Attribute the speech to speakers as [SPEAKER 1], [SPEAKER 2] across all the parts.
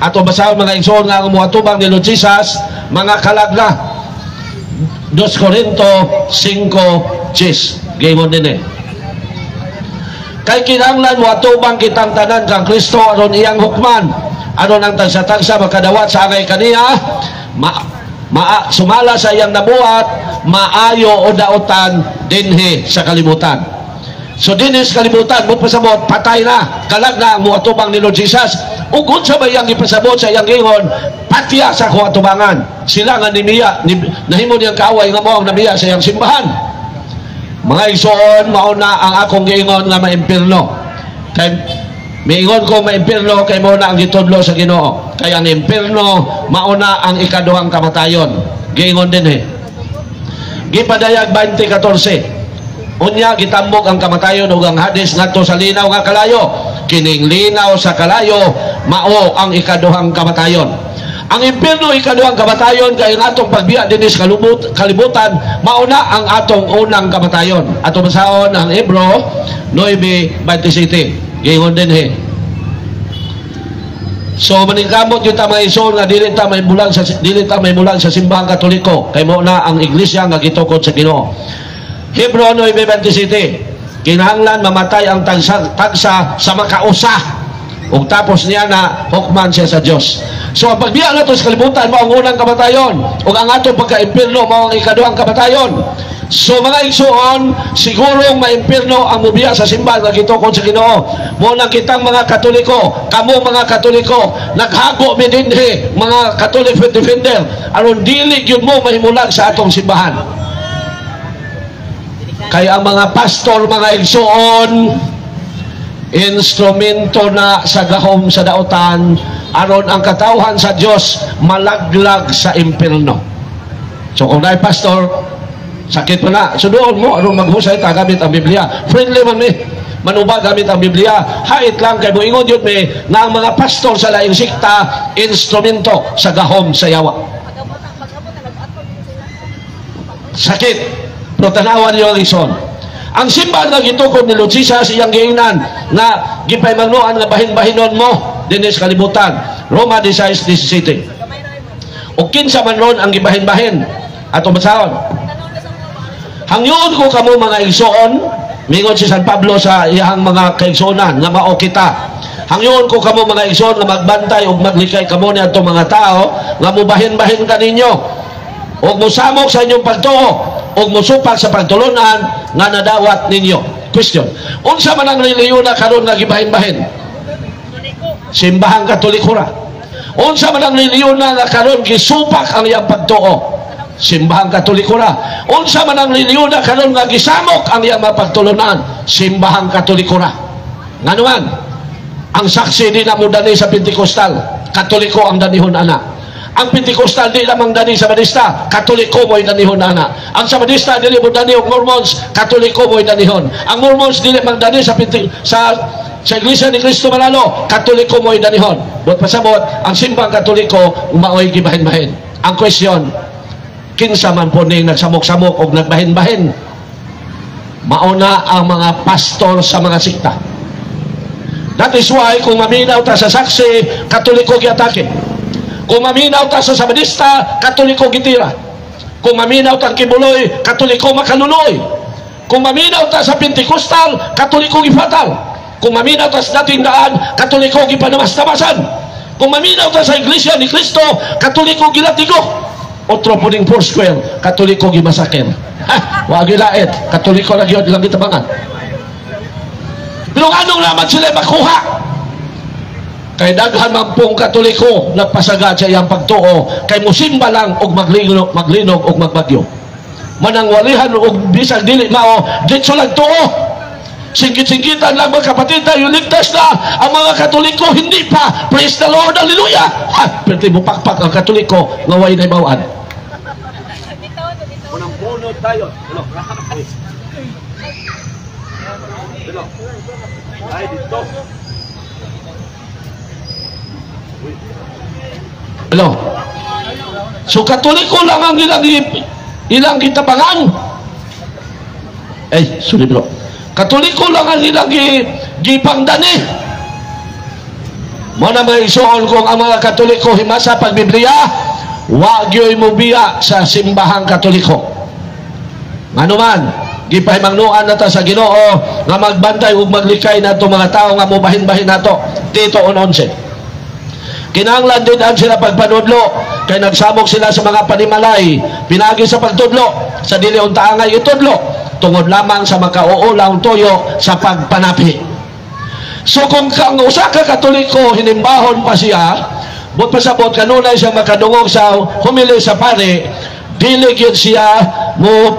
[SPEAKER 1] Ato basahon mga igsoon nga muatubang ni Lord Jesus, mga kalagla. 2 Corinto 5:10. Gingon din kay kinahanglan muatubang kitang tanan kang Kristo aron iyang hukman, aron ang tagsa-tagsa makadawat sa angay kaniya, sumala sa iyang nabuhat, maayo o daotan dinhi sa kalibutan. So dinhi sa kalibutan mo pasabot patay na, kalag na ang muatubang ni Lord Jesus. Ug unsa ba iyang ipasabot sa iyang gingon? Patya sa kuatubangan. Sila nga nahimo niyang kaaway nga mao ang namiya sa iyang simbahan. Mga igsoon, mauna ang akong giingon nga maimpirno. Kay miingon ko maimpirno kay mauna ang gitudlo sa Ginoo. Kay ang impirno mauna ang ikaduhang kamatayon. Giingon din Gipadayag 20:14. Unya gitambok ang kamatayon ug ang Hades ngadto sa linaw nga kalayo. Kining linaw sa kalayo mao ang ikaduhang kamatayon. Ang impierno ikaduhang kamatayon kay ang atong pagbiya dinhi sa kalibutan mauna ang atong unang kamatayon. Ato basahon ang Hebro 9:27. Gingon din So maningkamot yung mga igsoon nga dili ta may mulang sa simbahang Katoliko kay mao na ang iglesia nga gitukod sa Ginoo. Hebro 9:27. Kinahanglan mamatay ang tagsa sa makausa ug tapos niya na hukman siya sa Dios. So ang pagbiya nato sa kalibutan mao ang unang kamatayon ug ang atong pagka-impierno mao ang ikaduhang kamatayon. So mga igsoon, sigurong maimpierno ang mubiya sa simbahan nga gitukod sa Ginoo. Mo nang kitang mga Katoliko, kamo mga Katoliko, naghago mi dinhi mga Catholic defender aron dili gyud mo mahimulag sa atong simbahan. Kaya ang mga pastor, mga igsoon, instrumento na sa gahom sa daotan aron ang katawhan sa Dios malaglag sa impierno. So kung naay pastor sakit pa na, sudoon mo aron maghusay ta gamit ang Biblia. Friendly man manubag gamit ang Biblia. Hait lang kay moingon jud na ang mga pastor sa laing sikta instrumento sa gahom sa yawa. Sakit pero tanawan niyo ang ison. Ang simbahan nga gitukod ni Lord Jesus iyang giingnan na gipahimangnuan nga bahin-bahinon mo dinhi sa kalibutan. Roma 16:17. O kinsa man ron ang gibahin-bahin ato basahon. Hangyoon ko kamo mga igsoon, mingon si San Pablo sa iyang mga kaigsoonan nga mao kita. Hangyoon ko kamo mga igsoon nga magbantay ug maglikay kamo ni adtong mga tao nga mubahin-bahin kaninyo ug mosamok sa inyong pagtuo ug mosupak sa pagtulunan nga nadawat ninyo. Question. Unsa man ang reliyon na karon nga gibahin-bahin? Simbahang Katoliko ra. Unsa man ang reliyon na karon gisupak ang iyang pagtuo? Simbahang Katoliko ra. Unsa man ang reliyon na karon nga gisamok ang iyang mapagtulunan? Simbahang Katoliko ra. Nganuman, ang saksi di na mo dani sa Pentecostal, Katoliko ang danihon ana. Ang Pentecostal di lamang dani sa Badista, Katoliko mo'y danihon ana. Ang sa Badista dili mo dani og Mormons, Katoliko mo'y danihon. Ang Mormons dili mang dani sa Iglesia ni Cristo Manalo, Katoliko mo'y danihon. But pasabot, ang simbang Katoliko mao'y gibahin-bahin. Ang question, kinsa man po ning nagsamok-samok og nagbahin-bahin? Mauna ang mga pastor sa mga sikta. That is why kung maminaw ta sa saksi, Katoliko giatake. Kung maminaw ta sa Sabadista, Katoliko gitira. Kung maminaw ta Kibuloy, Katoliko makaluloy. Kung maminaw ta sa Pentecostal, Katoliko gifatal. Kung maminaw ta sa dating daan, Katoliko gipanamas-tamasan. Kung maminaw ta sa Iglesia ni Cristo, Katoliko gilatigo. Otro po ning Foursquare, Katoliko gimasaker. Wa gilait, Katoliko lagi lang gitabangan. Pero anong naman sila makuha? Kay daghan man pong Katoliko nagpasagad sa iyang pagtuo kay musimba lang og maglinog og magbagyo. Manang walihan og bisag dili mao ditso lang tuo. Singkit-singkitan lang mga kapatid tayo ligtas na ang mga Katoliko hindi pa. Praise the Lord, hallelujah. Pero mo pakpak ang Katoliko nga way na bawaan. Unang bunod tayo. Hello. Ay dito. Hello. So Katoliko lang ang ilang gitabangan. Sorry bro. Katoliko lang ang ilang gipangdani. Mo na mga isuon kung ang mga Katoliko himasa pag Biblia, wa gyoy mo biya sa simbahang Katoliko. Ngano man, gipahimangnuan nata sa Ginoo nga magbantay ug maglikay nato mga tao nga mobahin-bahin nato. Tito 11. Kinahanglan din sila pagpanudlo kay nagsamok sila sa mga panimalay pinagi sa pagtudlo sa dili unta angay itudlo tungod lamang sa makauulaw toyo sa pagpanapi. So kung kang usa ka Katoliko hinimbahon pa siya but pasabot kanunay siya makadungog sa humili sa pare, dili gyud siya mo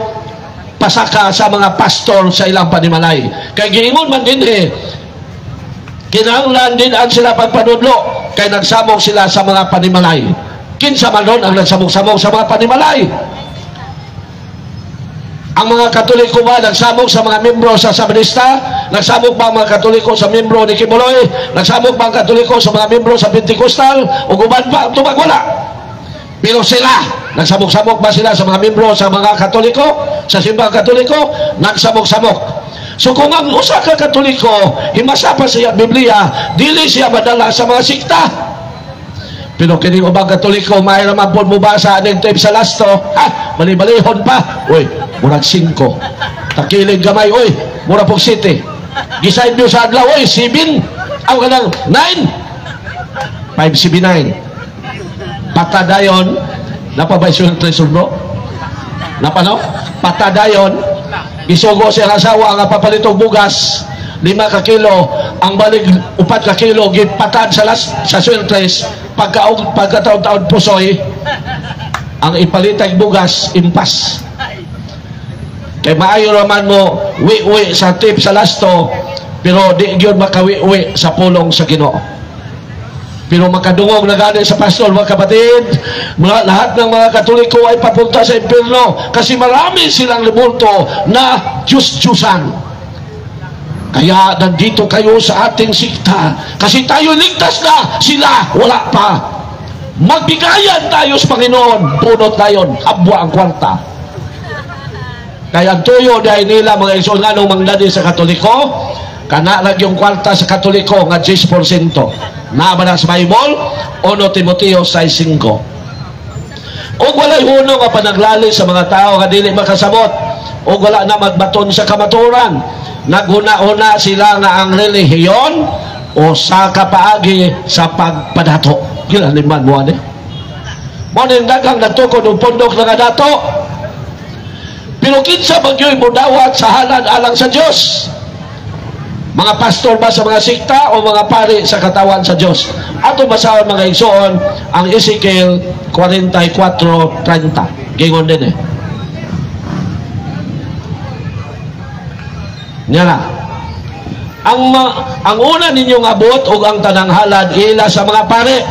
[SPEAKER 1] pasaka sa mga pastor sa ilang panimalay. Kay giingon man din kinahanglan din sila pagpanudlo kay nagsamok sila sa mga panimalay. Kinsa man ron ang nagsamok-samok sa mga panimalay? Ang mga Katoliko ba nagsamok sa mga membro sa Sabadista? Nagsamok ba ang mga Katoliko sa membro ni Kibuloy? Nagsamok ba ang Katoliko sa mga membro sa Pentecostal? O guban pa? Tubag wala. Pero sila, nagsamok-samok ba sila sa mga membro sa mga Katoliko? Sa simbang Katoliko? Nagsamok-samok. So kung ang usa ka Katoliko himasa pa siya Biblia, dili siya madala sa mga sikta. Pero kini ubang Katoliko mahira man pud mubasa aning tape sa lasto, bali-balihon pa. Uy, murag 5. Takilig gamay, uy, mura pog 7. Gisaid niyo sa adlaw, uy, 7. Aw kanang 9. 579. Patadayon, napabay bro? Napano? Patadayon. Isugo siya asawa nga papalitog bugas 5 ka kilo, ang balig 4 ka kilo gipatad sa sweltres pagkataon-taon pusoy ang ipalitay bugas impas. Kay maayo naman mo wi-wi sa tip sa lasto pero di gyud makawi-wi sa pulong sa Ginoo. Pero makadungog na gani sa pastor, mga kapatid, lahat ng mga Katoliko ay papunta sa impyerno kasi marami silang libulto na Diyos-Diyosan. Kaya nandito kayo sa ating sikta kasi tayo ligtas na, sila wala pa. Magbigayan tayo sa Panginoon, punot tayo, habwa ang kwarta. Kaya tuyo dahil nila mga isunganong mangladi sa Katoliko, kanalag yung kwarta sa Katoliko nga 10%. Nabana sa Bible 1 Timoteo 6:5. Og walay hunong nga panaglali sa mga tao nga dili makasabot og wala na magbaton sa kamaturan, naghuna-una sila nga ang relihiyon o sa kapaagi sa pagpadato. Kinaliman mo ani mo ning daghang natukod og pondok nga dato, pero kinsa bagyoy modawat sa halad alang sa Dios? Mga pastor ba sa mga sikta o mga pari sa katawan sa Diyos? Ato basahan mga igsoon ang Ezekiel 44:30. Gingon din Niya na. Ang una ninyong abot o ang tanang halad ila sa mga pari.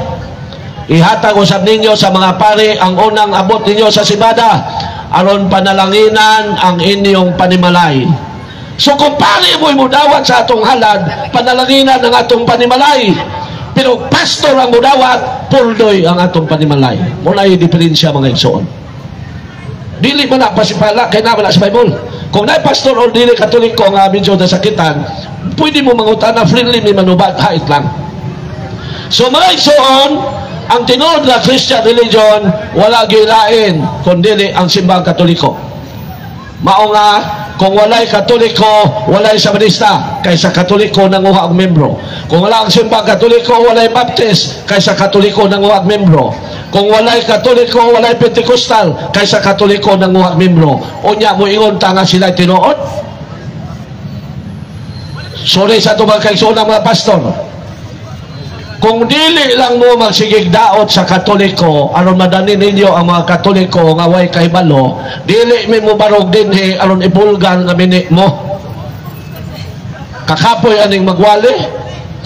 [SPEAKER 1] Ihatag usab ninyo sa mga pari ang unang abot ninyo sa sibada aron panalanginan ang inyong panimalay. So kung pari mo'y mudawat sa atong halad, panalanginan ang atong panimalay. Pero pastor ang mudawat, puldoy ang atong panimalay. Muna yung diferensya mga igsoon. Dili man na pasipala, kaya naman na sa Bible. Kung na pastor o dili Katoliko nga medyo nasakitan, pwede mo mangutan na friendly ni manubat, hait lang. So mga igsoon, ang tinod na Christian religion, wala gilain, kundi ang simbang Katoliko. Mao nga, kung walay Katoliko, walay Sabadista, kaysa Katoliko nanguha ang membro. Kung wala ang simbang Katoliko, walay Baptist, kaysa Katoliko nanguha ang membro. Kung walay Katoliko, walay Pentecostal, kaysa Katoliko nanguha ang membro. Unya mo ingon ta nga sila tinuod. Sorry sa ito mga kaigsoon ng mga pastor. Kung dili lang mo magsigig daot sa Katoliko aron madani ninyo ang mga Katoliko nga way kahibalo, dili mi mo barog dinhi aron ibulgar nga mini mo. Kakapoy aning magwali.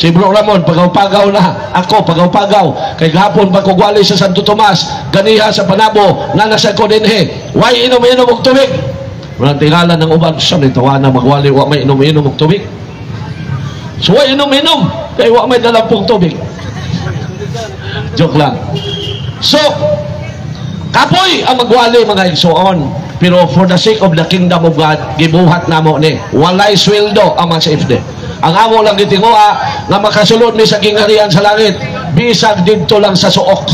[SPEAKER 1] Si Bro Ramon pagaw-pagaw na. Ako pagaw-pagaw. Kay gahapon pa ko gwali sa Santo Tomas, ganiha sa Panabo, nga nasa ko dinhi. Way inom-inom og tubig. Walang tingalan ng uban sa nitawana magwali wa may inom-inom og tubig. So way inom-inom. Kaya wak may dalampong tubig. Joke lang. So, kapoy ang magwali mga igsoon. Pero for the sake of the kingdom of God, gibuhat na mo ni. Walay sweldo ang mga CFD. Ang amo lang gitinguha nga makasulod ni sa kingharian sa langit, bisag didto lang sa suok.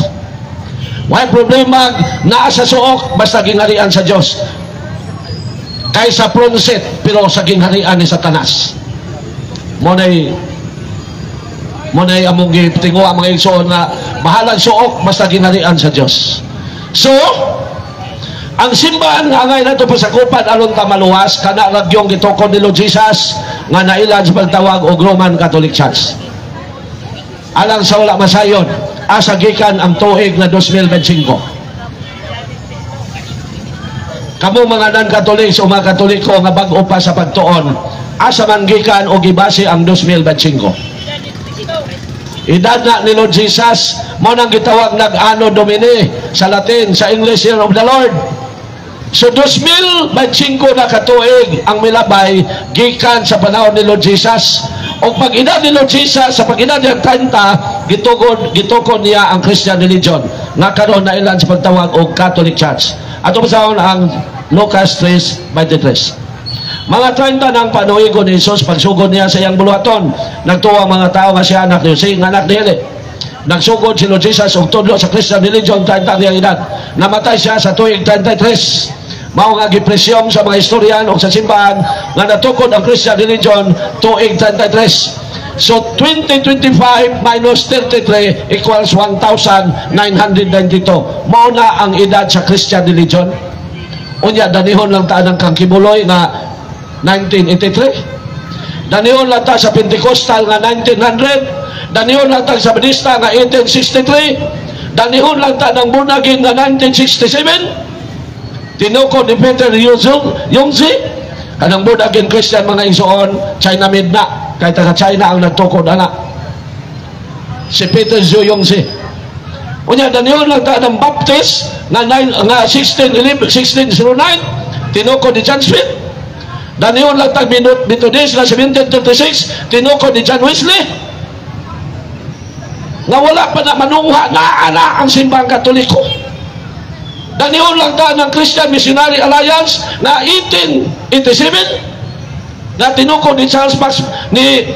[SPEAKER 1] May problema naa sa suok basta kingharian sa Dios. Kaysa pronset pero sa kingharian ni Satanas. Monay among gitinguha mga igsoon nga bahalang suok basta kingharian sa Dios. So, ang simbahan nga ngay nato pasakupan aron ta maluwas kana ragyong gitukod ni Lord Jesus nga nailan sa pagtawag og Roman Catholic Church. Alang sa wala masayon, asa gikan ang tuig na 2025. Kamo mga non-Catholics o mga Katoliko nga bag-o pa sa pagtuon, asa man gikan o gibase ang 2025. Edad na ni Lord Jesus mo nang gitawag nag-Anno Domini sa Latin, sa English Year of the Lord. So 2025 na katuig ang milabay gikan sa panahon ni Lord Jesus. O pag edad ni Lord Jesus sa pag-edad niya 30 gitukod niya ang Christian religion nga karon na ilan sa pagtawag og Catholic Church. Ato basahon ang Lucas 3:23. Mga 30 ng panuigon ni Jesus pagsugod niya sa iyang buluhaton, nagtuwa mga tao nga siya anak ni Jose, nga anak ni Eli. Nagsugod si Lord Jesus og tudlo sa Christian religion 30 niyang edad. Namatay siya sa tuig 33. Mao nga gipresyum sa mga historian o sa simbahan nga natukod ang Christian religion tuig 33. So 2025 minus 33 equals 1,992. Mao na ang edad sa Christian religion. Unya danihon lang ta ng kang kibuloy nga 1983. Danihon lang ta sa Pentecostal nga 1900. Danihon lang ta sa Badista nga 1863. Danihon lang ta ng Bunagin nga 1967. Tinukod ni Peter Yongzi. Kanang Bunagin Christian mga igsoon, China made na. Kahit taga China ang nagtukod ana. Si Peter Yongzi. Unya danihon lang ta ng Baptist nga 1609. Tinukod ni John Smith. Danihon lang tag Methodist na 1736, tinukod ni John Wesley. Nga wala pa na manuha na ang simbang Katoliko. Danihon lang ta ng Christian Missionary Alliance na 1887 na tinukod ni Charles Max ni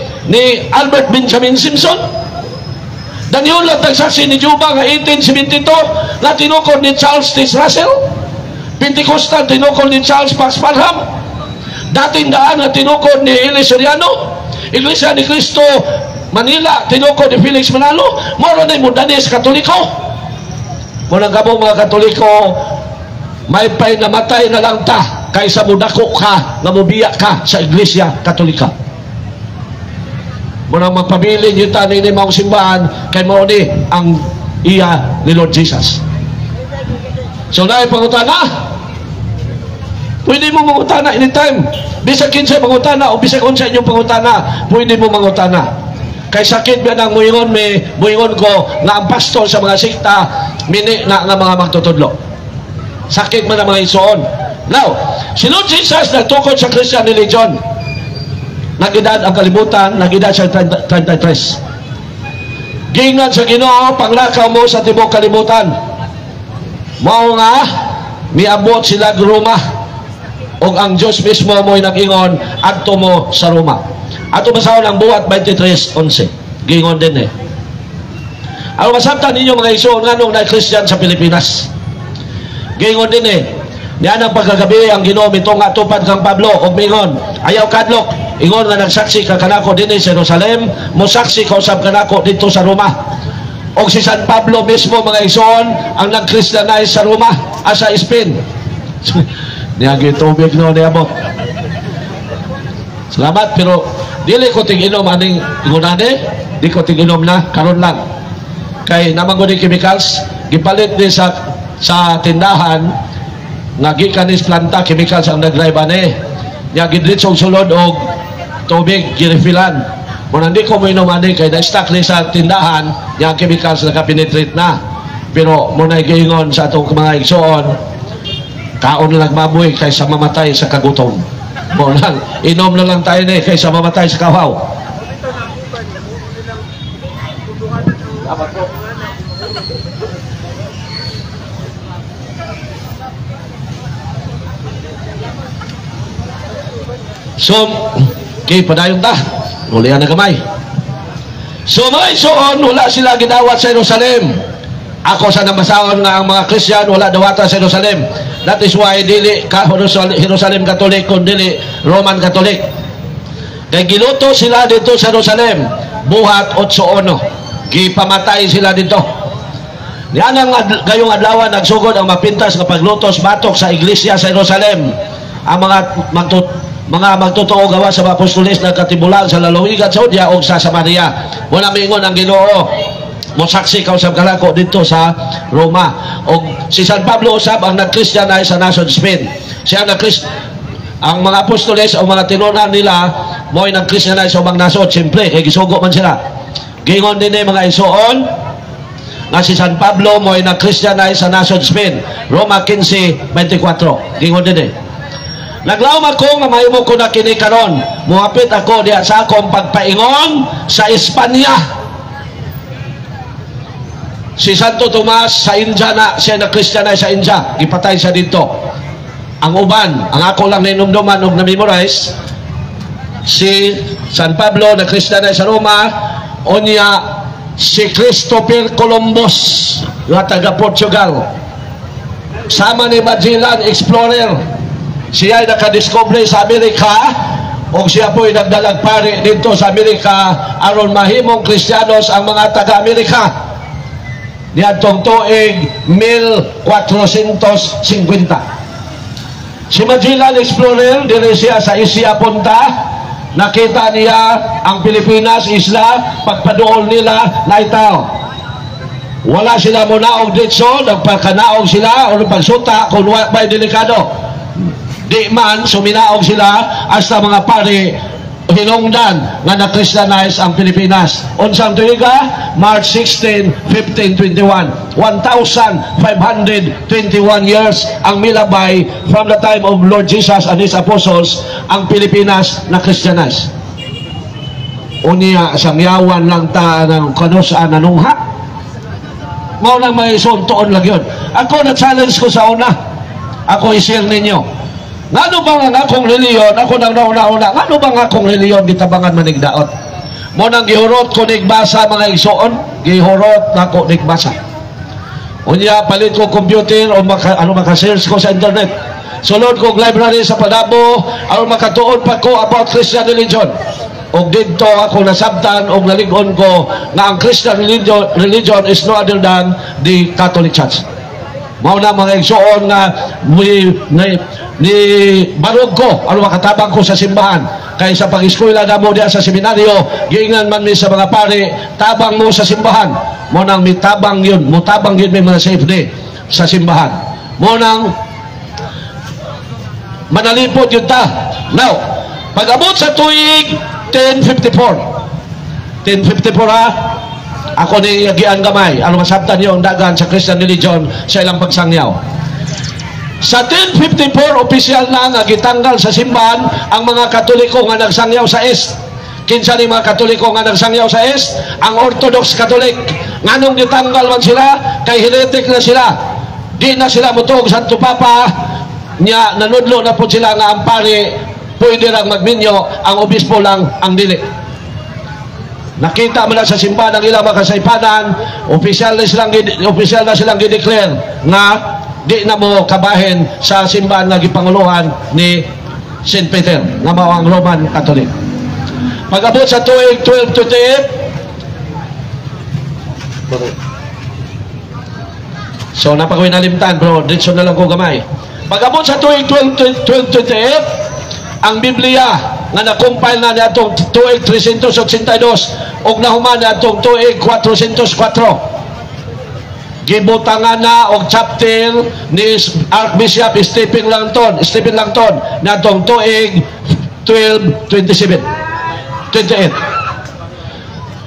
[SPEAKER 1] Albert Benjamin Simpson. Danihon lang tag saksi ni Juba nga 1872 na tinukod ni Charles T. Russell. Pentecostal tinukod ni Charles Max Parham. Dating daan na tinukod ni Eli Soriano. Iglesia ni Cristo Manila tinukod ni Felix Manalo. Moro na yung Danes Katoliko. Muna kabong mga Katoliko, may pay namatay na lang ta kaysa mudako ka nga mubiya ka sa Iglesia Katolika. Muna magpabilin yung tanin ni mga simbahan kay mo ni ang iya ni Lord Jesus. So na pangutana, pwede mo mangutana anytime. Bisag kinsa mangutana o bisag unsa inyong pangutana, pwede mo mangutana. Kay sakit ba nang muingon ko nga ang pastor sa mga sikta mini na nga mga magtutudlo. Sakit man ang mga isuon. Now, si Lord Jesus nagtukod sa Christian religion. Nag-edad ang kalibutan, nag-edad sa 33. Giingnan sa Ginoo, panglakaw mo sa tibok kalibutan. Mao nga miabot sila Roma. O ang Diyos mismo mo'y nag-ingon adto mo sa Roma. Ato basahon ang buhat 23:11. Gingon din eh. Ang masabtan ninyo mga iso nga nung na-Christian sa Pilipinas. Gingon din eh. Niyan ang pagkagabi ang Ginoo mitong atupad kang Pablo og mingon ayaw kadlok ingon nga nagsaksi ka kanako dinhi sa Jerusalem, mosaksi ka usab kanako dito sa Roma. Og si San Pablo mismo mga ison ang nag-Christianize sa Roma asa Spain. Niya gitubig no niya mo. Salamat pero dili ko tig-inom aning ingunane, di ko tig-inom na karon lang. Kay namangod ni chemicals gipalit ni sa tindahan nga gikan is planta chemicals ang nag-drive ane. Niya gidritsong sulod og tubig girefilan. Kung hindi ko mo inom ani kay na-stock ni sa tindahan, niya chemicals naka-penetrate na. Pero muna giingon sa atong mga igsoon, kaon na lang mabuhay kaysa mamatay sa kagutom. Mo lang, inom na lang tayo ni kaysa mamatay sa kahaw. So, okay, padayon ta. Ulihan na kamay. So mga igsoon, wala sila gidawat sa Jerusalem. Ako sa namasahon nga ang mga Christian wala dawata sa Jerusalem. That is why dili ka Jerusalem Catholic kundi dili Roman Catholic. Kay giluto sila dito sa Jerusalem, buhat 8-1. Gipamatay sila dito. Yan ang gayong adlaw nagsugod ang mapintas nga paglutos batok sa iglesia sa Jerusalem. Ang mga magtotoo gawa sa mga apostoles na katibulan sa lalawigan sa Judea o sa Samaria. Muna mingon ang Ginoo, mosaksi ka usab kalako dito sa Roma. O si San Pablo usab ang nag-Christianize sa nasod Spain. Siya ang mga apostoles o mga tinunan nila mo'y nag-Christianize sa mga nasod. Siyempre, kay gisugo man sila. Gingon din mga isuon nga si San Pablo mo'y nag-Christianize sa nasod Spain. Roma 15:24. Gingon din Naglawm ako nga mahimo ko na kini karon. Muhapit ako diha sa akong pagpaingon sa Espanya. Si Santo Tomas sa India na siya na-Christianize sa India. Gipatay siya dito. Ang uban, ang ako lang ninumduman og na-memorize, si San Pablo na-Christianize sa Roma, unya si Christopher Columbus nga taga Portugal. Sama ni Magellan explorer. Siya ay nakadiscover sa Amerika o siya po'y nagdalag pari dito sa Amerika aron mahimong Kristiyanos ang mga taga-Amerika. Niadtong tuig 1450. Si Magellan Explorer, dili siya sa Asia punta, nakita niya ang Pilipinas, isla, pagpaduol nila na itaw. Wala sila muna og ditso, nagpagkanaog sila o pagsuta kung may delikado. Di man suminaog sila hasta mga pari hinungdan nga na-Christianize ang Pilipinas. Unsang tuiga? March 16, 1521. 1,521 years ang milabay from the time of Lord Jesus and His Apostles ang Pilipinas na-Christianize. Unya samyawan lang ta ng kanusaan na nungha. Mao lang may suntoon lang yun. Ako na-challenge ko sa una. Ako i-share ninyo. Ngano ba nga akong reliyon, ako nang nauna-una, ngano ba nga akong reliyon gitabangan manigdaot? Mo nang gihurot ko nigbasa mga igsoon, gihurot na ko nigbasa. Unya, palit ko computer o maka-search ko sa internet. Sulod ko library sa Padabo, aron makatuon pa ko about Christian religion. O dito ako nasabtan o naligon ko na ang Christian religion is no other than the Catholic Church. Mao na mga igsoon nga ni barog ko ano makatabang ko sa simbahan kay sa pag-eskwela na mo diya sa seminaryo giingan man mi sa mga pare tabang mo sa simbahan mo nang mitabang yun mutabang yun may mga safety sa simbahan mo nang manalipod yun ta. Now pag-abot sa tuig 1054 ha ako ni yagian gamay ano masabtan yung dagan sa Christian religion sa ilang pagsangyaw. Sa 1054, opisyal na nga gitanggal sa simbahan ang mga Katoliko nga nagsangyaw sa East. Kinsa ni mga Katoliko nga nagsangyaw sa East? Ang Orthodox Catholic. Nganong gitanggal man sila? Kay heretic na sila. Di na sila mutuog Santo Papa. Nya nanudlo na po sila nga ang pari pwede lang magminyo, ang obispo lang ang dili. Nakita mo na sa simbahan ang ilang makasaypanan, opisyal na silang gideclare nga di na mo kabahin sa simbahan nga gipanguluhan ni St. Peter nga mao ang Roman Catholic. Pag-abot sa tuig 1228 so napakoy nalimtan bro ditso na lang ko gamay. Pag-abot sa tuig 1228 ang Biblia nga na-compile na niadtong tuig 382 ug nahuman niadtong tuig 404 gibutangan na og chapter ni Archbishop Stephen Langton na tong tuig 1227 1227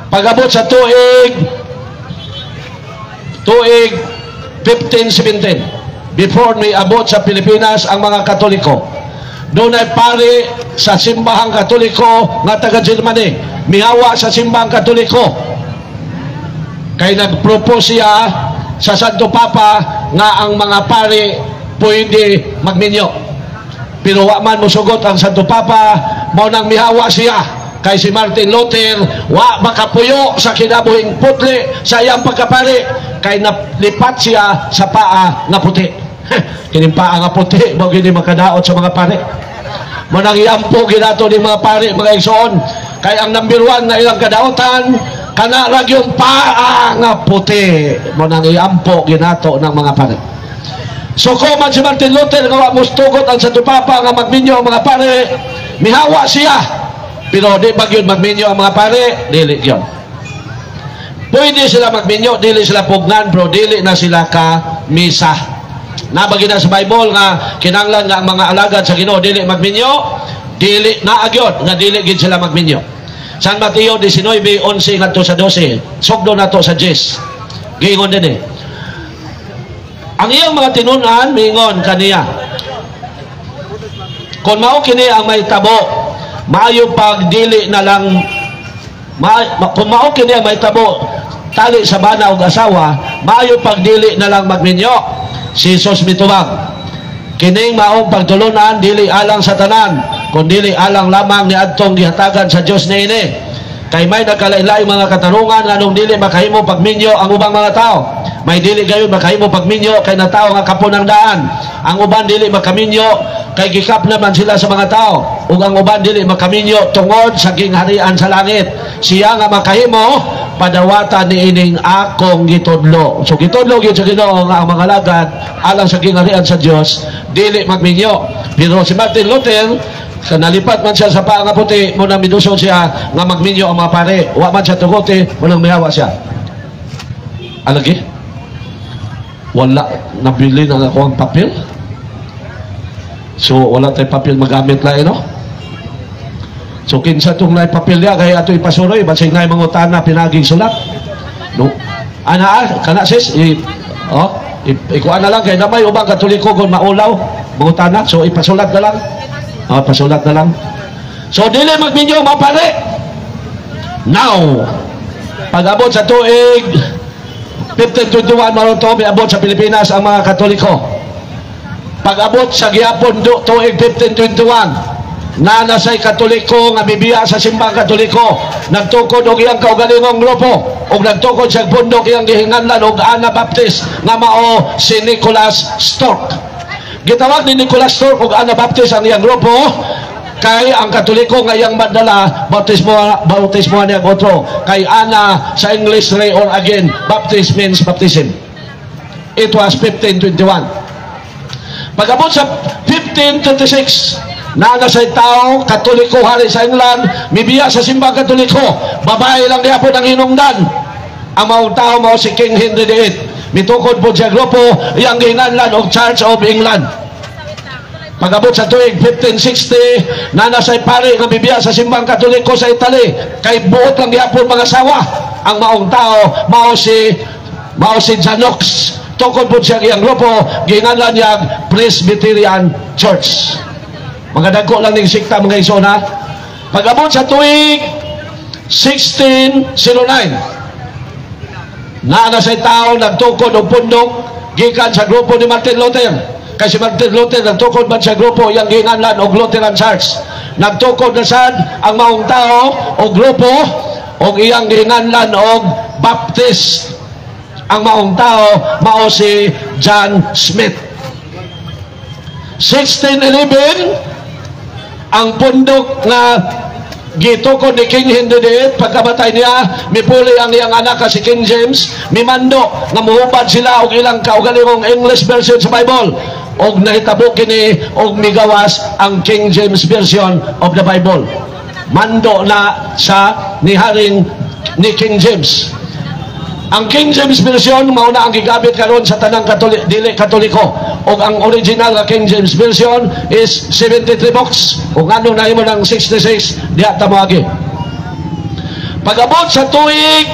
[SPEAKER 1] pag-abot sa tuig 1517 before may abot sa Pilipinas ang mga Katoliko doon ay pari sa simbahang Katoliko nga taga Germany mihawa sa simbahang Katoliko kay nagpropose siya sa Santo Papa nga ang mga pari pwede magminyo pero wa man mosugot ang Santo Papa, mao nang mihawa siya kay si Martin Luther, wa makapuyo sa kinabuhing putli sa iyang pagkapari, kay naplipat siya sa paa nga puti. Kining paa nga puti mao gini makadaot sa mga pare. Mao nang iampo ginato ni mga pare, mga igsoon, kay ang number 1 na ilang kadaotan kana ra yung paa nga puti. Mao nang iampo ginato ng mga pare. So kung man si Martin Luther nga wa mostugot ang Santo Papa nga magminyo ang mga pare, mihawa siya, pero di ba yun magminyo ang mga pare? Dili yun. Pwede sila magminyo, dili sila pugnan, pero dili na sila ka misa. Nabagi na sa Bible nga kinanglan nga ang mga alagad sa Ginoo dili magminyo, dili na agyon nga dili gid sila magminyo. San Mateo 19:11 ngadto sa 12, sugdo nato sa 10. Giingon din ang iyang mga tinunan mingon kaniya, kung mao kini ang may tabo, maayo pag dili na lang kung mao kini ang may tabo tali sa bana og asawa, maayo pag dili na lang magminyo. Si Jesus mitubag, kining maong pagtulunan dili alang sa tanan, kundi alang lamang ni adtong gihatagan sa Dios niini. Kay may nagkalain-laing mga katarungan nganong dili makahimo pagminyo ang ubang mga tao. May dili gayon makahimo pagminyo kay natao nga kapon ng daan. Ang uban dili makaminyo kay gikap naman sila sa mga tao. Ug ang uban dili makaminyo tungod sa gingharian sa langit. Siya nga makahimo padawatan ni ining akong gitudlo. So gitudlo gyud sa Ginoo nga ang mga lagad alang sa gingharian sa Dios dili magminyo. Pero si Martin Luther sa nalipat man siya sa paa nga puti, muna miduson siya nga magminyo ang mga pare. Wa man siya tugote, munang mihawa siya. Alagi? Wala nabili na ako ang papel. So wala tayong papel magamit lang, no? So kinsa itong na papel niya, kaya ito ipasuroy, basig na yung mga utana pinaging sulat. No? Kana sis, ikuha na lang, kaya namay ubang Katoliko kung maulaw, mga utana, so ipasulat na lang. Pasulat na lang. So dili magminyo mga pare. Now, pag-abot sa tuig 1521 maron to miabot sa Pilipinas ang mga Katoliko. Pag-abot sa gihapon tuig 1521 na nasay Katoliko nga bibiya sa simbang Katoliko, nagtukod og iyang kaugalingong grupo ug nagtukod sa bundok iyang gihinganlan og Anabaptist nga mao si Nicholas Stork. Gitawag ni Nicholas Stork ug Anabaptist ang iyang grupo kay ang Katoliko nga iyang madala bautismo niya otro kay Ana sa English ray or again baptist means baptism. It was 1521. Pag-abot sa 1526 na sa tao Katoliko hari sa England mibiya sa simbang Katoliko, babae lang gihapon ang hinungdan. Ang mga tao mao si King Henry VIII. Mitukod po siya grupo iyang gihinganlan og Church of England. Pag-abot sa tuig 1560 na nasay pare nga bibiya sa simbang Katoliko sa Italy, kay buot lang gihapon mga sawa. Ang maong tao mao si Janox. Tukod po siya iyang grupo gihinganlan niya Presbyterian Church. Mga dagko lang ning sikta mga isona. Pag-abot sa tuig 1609 na sa tao nagtukod og pundok gikan sa grupo ni Martin Luther. Kasi Martin Luther nagtukod man sa grupo iyang gihinganlan og Lutheran Church. Nagtukod na sad ang maong tao og grupo og iyang gihinganlan og Baptist. Ang maong tao mao si John Smith. 1611 ang pundok nga gitukod ni King Henry VIII. Pagkamatay niya, mipuli ang iyang anak si King James, mimando nga muhubad sila og ilang kaugalingong English version sa Bible og nahitabo kini og migawas ang King James version of the Bible. Mando na sa niharing ni King James. Ang King James version mao na ang gigabit karon sa tanang dili Katoliko, ug ang original nga King James version is 73 books ug ano na imo ng 66 diha ta moagi. Pag-abot sa tuig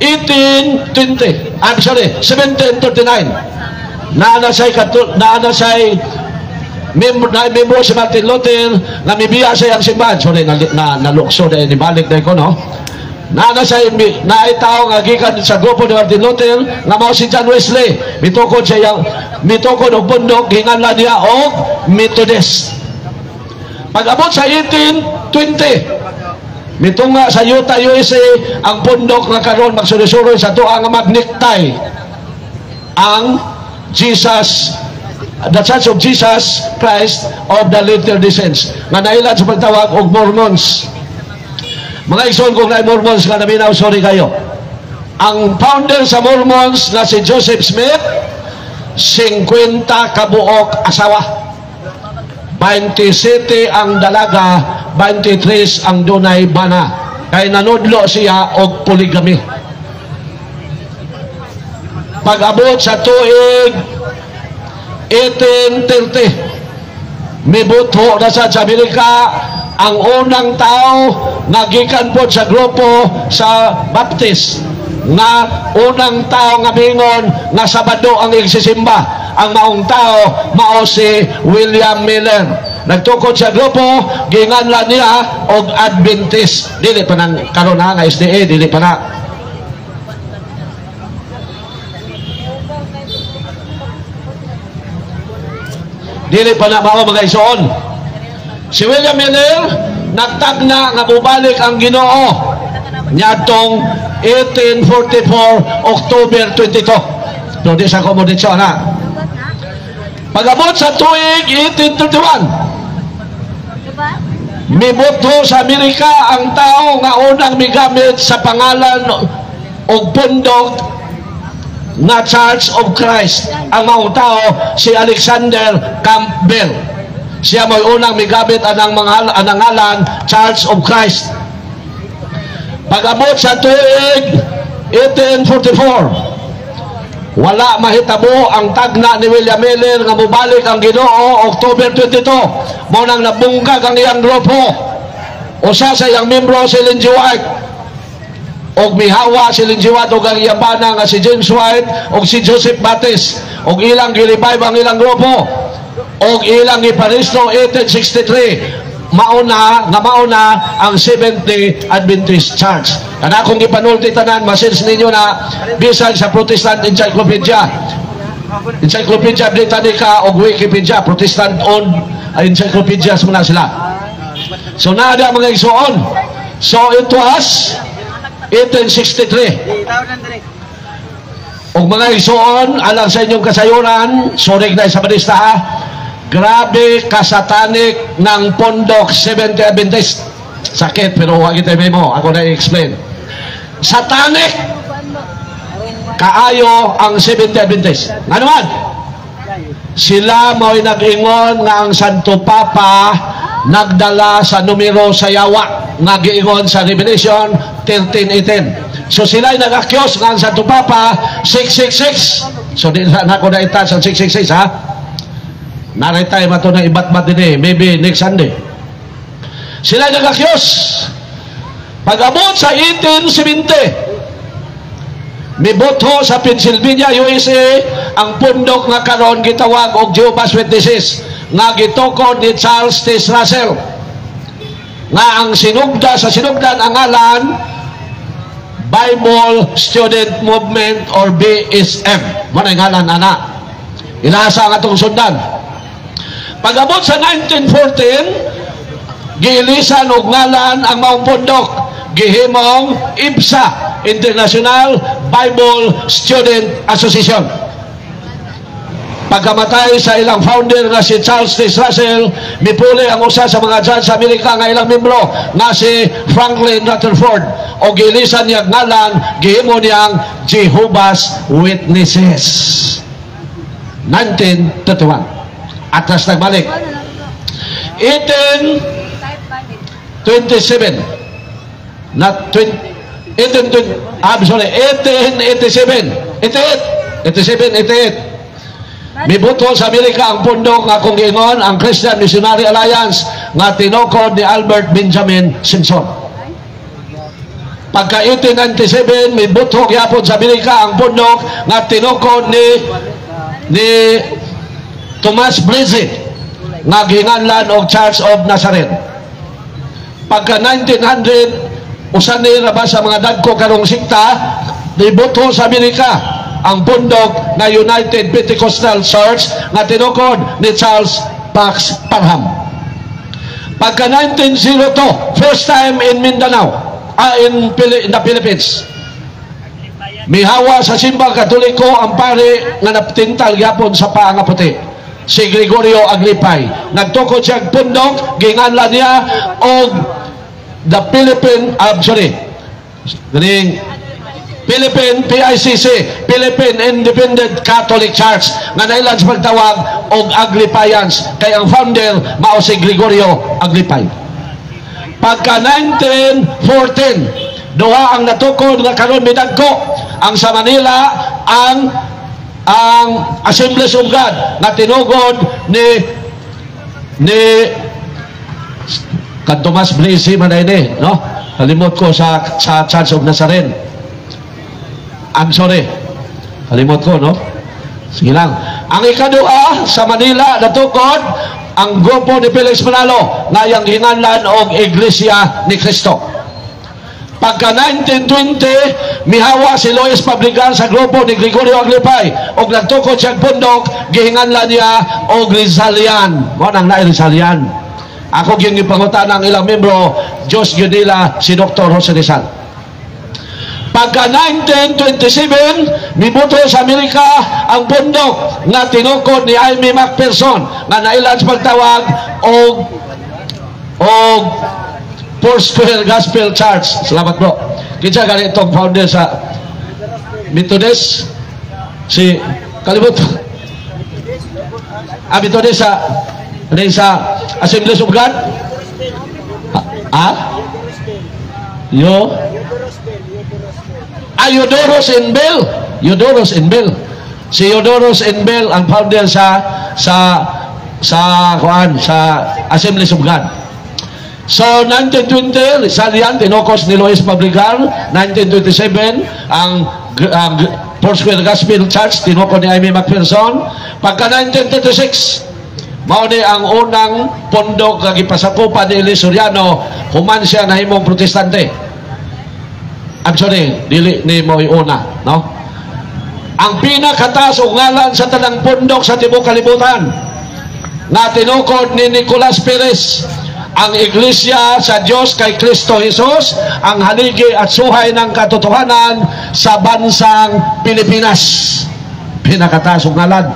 [SPEAKER 1] 1739 na say member si Martin Luther nga mibiya sa iyang simbahan. Sorry, nalukso na nibalik na ko, no? naitaw nga gikan sa grupo ni Martin Luther nga mao si John Wesley, mitukod og bundok ginganlan niya og Methodist. Pag-abot sa 1820, mitunga sa Utah, USA ang bundok nga karon magsulisuroy sa tuwa nga magniktay ang the Church of Jesus Christ of the Latter-day Saints nga nailan sa pagtawag og Mormons. Mga igsoon kung na Mormons nga naminaw, sorry kayo. Ang founder sa Mormons na si Joseph Smith, 50 kabuok asawa. 27 ang dalaga, 23 ang dunay bana. Kay nanudlo siya og polygamy. Pag-abot sa tuig 1830, mibuto na sa Amerika ang unang tao nagikan po sa grupo sa Baptist nga unang tao nga mingon nga Sabado ang igsisimba. Ang maong tao mao si William Miller. Nagtukod sa grupo, ginganlan niya og Adventist. Dili pa nang karon nga SDA, dili pa na. Dili pa na mao mga isuon. Si William Miller nagtagna nga mubalik ang Ginoo niadtong 1844 October 22. Do di sa komodisyon na. Pag-abot sa tuig 1831, miboto sa Amerika ang tao nga unang migamit sa pangalan og pundok na Church of Christ. Ang maong tao si Alexander Campbell. Siya mo'y unang migamit anang ngalan Church of Christ. Pag-abot sa tuig 1844, wala mahitabo ang tagna ni William Miller nga mubalik ang Ginoo October 22. Mo nang nabunggag ang iyang grupo. Usa sa iyang membro si Ellen G. White. Og mihawa si Ellen G. White og ang iyang bana nga si James White og si Joseph Baptist. Og ilang gi-revive ang ilang grupo. Og ilang iparisto 1863 mauna ang 70 Adventist Church. Kana akong ipanulti tanan, masins ninyo na bisan sa Protestant Encyclopedia Britannica o Wikipedia, Protestant owned encyclopedias muna sila. So nada mga igsoon. So it was 1863. Og mga igsoon, alang sa inyong kasayuran, sorry na sa balista ha, grabe kasatanik ng pondok 70 Adventist. Sakit pero huwag ito mo. Ako na i-explain. Satanic kaayo ang 70 Adventist. Nga naman, sila mo'y nag-ingon nga ang Santo Papa nagdala sa numero sa yawa nga giingon sa Revelation 13:18. So sila'y nag-akyos nga ang Santo Papa 666. So di na ako na itas ang 666 ha. Naritay mato na ibat-bat din maybe next Sunday. Sila nag-akyos. Pag-abot sa 1870, miboto sa Pennsylvania, USA, ang pundok nga karon gitawag og Jehovah's Witnesses nga gitukod ni Charles T. Russell. Nga ang sinugdan ang ngalan Bible Student Movement or BSM. Mo na ngalan ana. Ilasa nga tong sundan. Pag-abot sa 1914, giilisan og ngalan ang maong pundok, gihimong IBSA, International Bible Student Association. Pagkamatay sa ilang founder nga si Charles T. Russell, mipuli ang usa sa mga judge sa Amerika nga ilang membro nga si Franklin Rutherford, o giilisan niya ngalan, gihimo niyang Jehovah's Witnesses. 1931. Atras nagbalik 1827 not 1887 mibuto sa Amerika ang pundok nga kung gingon ang Christian Missionary Alliance nga tinukod ni Albert Benjamin Simpson. Pagka 1897 mibuto gyapon sa Amerika ang pundok nga tinukod ni Thomas Bridget nga ginganlan og Church of Nazareth. Pagka 1900 usan nila ba sa mga dagko karong sikta niboto sa Amerika ang bundok na United Pentecostal Church nga tinukod ni Charles Pax Parham. Pagka 1902, first time in Mindanao, in the Philippines, mihawa sa simbang katoliko ang pare nga naptintal gyapon sa paa nga puti, si Gregorio Aglipay. Nagtukod siya pundok, ginganlan niya og the Philippine Philippine PICC, Philippine Independent Catholic Church, nga nailan sa pagtawag og Aglipayans, kay ang founder mao si Gregorio Aglipay. Pagka 1914, duha ang natukod nga karon midagko ang sa Manila ang Assemblies of God na tinugod ni kan Tomas Blasi man ini, no? Kalimot ko sa Church of Nazarene. I'm sorry. Kalimot ko, no? Sige lang. Ang ikadua sa Manila natukod ang grupo ni Felix Manalo nga yang hinganlan og Iglesia ni Cristo. Pagka 1920, mihawa si Luis Pabligan sa grupo ni Gregorio Aglipay og nagtukod siya bundok, gihinganlan niya og Rizalian. Mo nang naay Rizalian. Ako gyud gipangutan ang ilang membro, Diyos gyud nila si Dr. Jose Rizal. Pagka 1927, mibuto sa Amerika ang bundok nga tinukod ni Jaime McPherson nga nailan sa pagtawag og Foursquare Gospel Church. Salamat bro. Kinsa gani itong founder sa Methodist? Si kalimot. Methodist sa Assemblies of God? Eudoros and Bell. Si Eudoros and Bell ang founder sa Assemblies of God. So 1920, Rizalian tinukos ni Luis Pabligan. 1927 ang Foursquare Gospel Church tinukos ni Jaime McPherson. Pagka 1936, mao ni ang unang pundok nga gipasakupan ni Eli Soriano, human siya nahimong protestante. I'm sorry, dili ni mo una, no? Ang pinakataas og ngalan sa tanang pundok sa tibuok kalibutan na tinukod ni Nicolas Perez, ang Iglesia sa Diyos kay Kristo Jesus, ang haligi at suhay ng katotohanan sa bansang Pilipinas. Pinakataas og ngalan.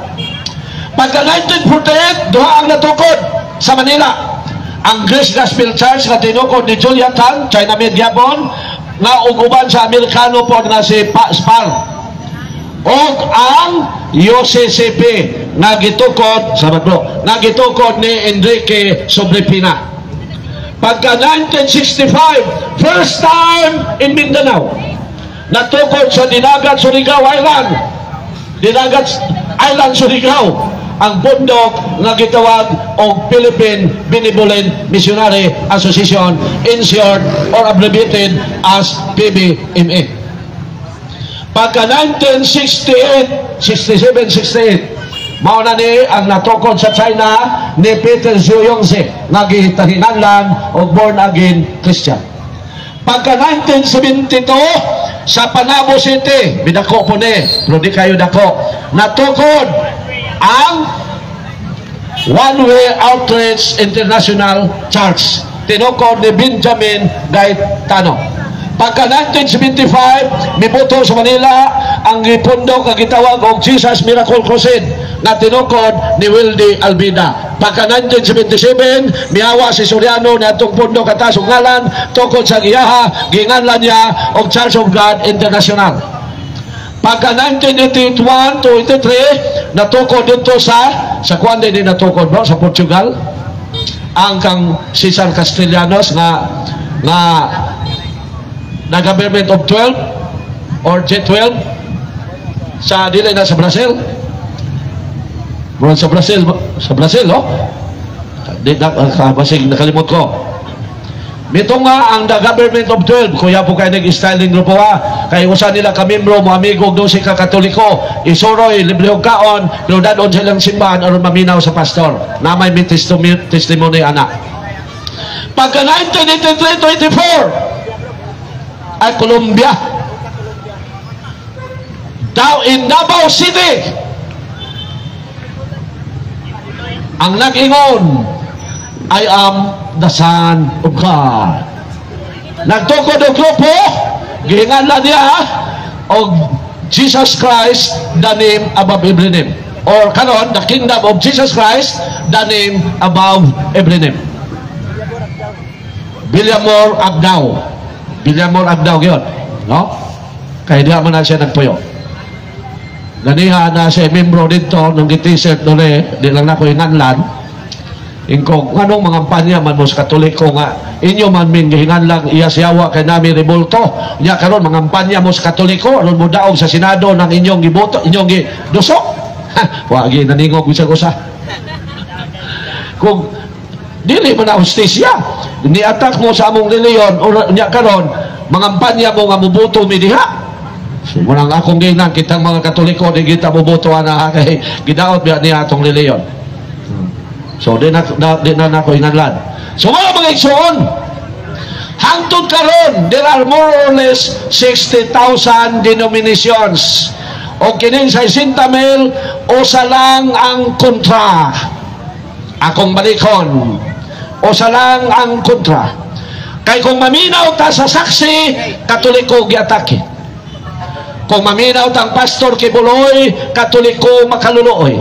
[SPEAKER 1] Pagka 1948, duha ang natukod sa Manila. Ang Grace Gospel Church na tinukod ni Julia Tan, China Med Gabon, nga uguban sa Amerikano po nga si Spar. O ang UCCP nga gitukod, sabat bro, nga gitukod ni Enrique Sobrepina. Pagka 1965, first time in Mindanao, natukod sa Dinagat Surigao Island. Dinagat Island Surigao, ang bundok nga gitawag og Philippine Benevolent Missionary Association, in short or abbreviated as PBMA. Pagka 1967-68, mauna ni ang natukod sa China ni Peter Zhuyongzi nga gitahinanlan og born again Christian. Pagka 1972 sa Panabo City, bidako po ni, pero di kayo dako, natukod ang One Way Outreach International Church, tinukod ni Benjamin Gaetano. Pagka 1975, mibuto sa Manila ang gipundok nga gitawag og Jesus Miracle Crusade na tinukod ni Wildy Albida. Pagka 1977, mihawa si Soriano na itong pundok katas og ngalan tukod sa giyaha, ginganlan niya og Church of God International. Pagka 1981 to 83, natukod dito sa kuan din natukod bro, sa Portugal, ang kang Cesar Castellanos na government of 12 or G12 sa dili na sa Brazil. Bro, sa Brazil, no? Di basig nakalimot ko. Mito nga ang the government of 12, kuya po kayo nag-styling grupo ha, kay usa nila ka-membro mo amigo do si ka-Katoliko, isuroy libre og kaon, pero dadon silang simbahan aron maminaw sa pastor na may testimony ana. Pagka 1983 to 84, ay Colombia. Daw in Davao City, ang nag-ingon, I am the Son of God. Nagtukod og grupo, gihinganlan niya og Jesus Christ, the name above every name. Or karon, the kingdom of Jesus Christ, the name above every name. Villamor Agdao. Villamor Agdao yun. No? Kaya di man na siya nagpuyo. Ganiha na siya membro dito nung gitisert doon di lang na ko hinganlan. Ingkong anong mga panya man mo sa Katoliko nga inyo man min gihinganlan iya siyawa kay nami rebulto. Nya karon mga panya mo sa Katoliko aron mo daog sa Senado ng inyong giboto, inyong giduso. Wa gi naningog bisag usa. Kung dili man na hustisya, ni-attack mo sa among reliyon o nya karon mga panya mo nga muboto mi diha. So, munang akong ginan kitang mga Katoliko di kita buboto na kay gidaot biya niya atong reliyon. So di na nako hinganlan. So mga igsoon, hangtod karon there are more or less 60,000 denominations. O kining 60,000 usa lang ang kontra. Akong balikon, usa lang ang kontra. Kay kung maminaw ta sa saksi, Katoliko giatake. Kung maminaw tang pastor kibuloy, Katoliko makaluluoy.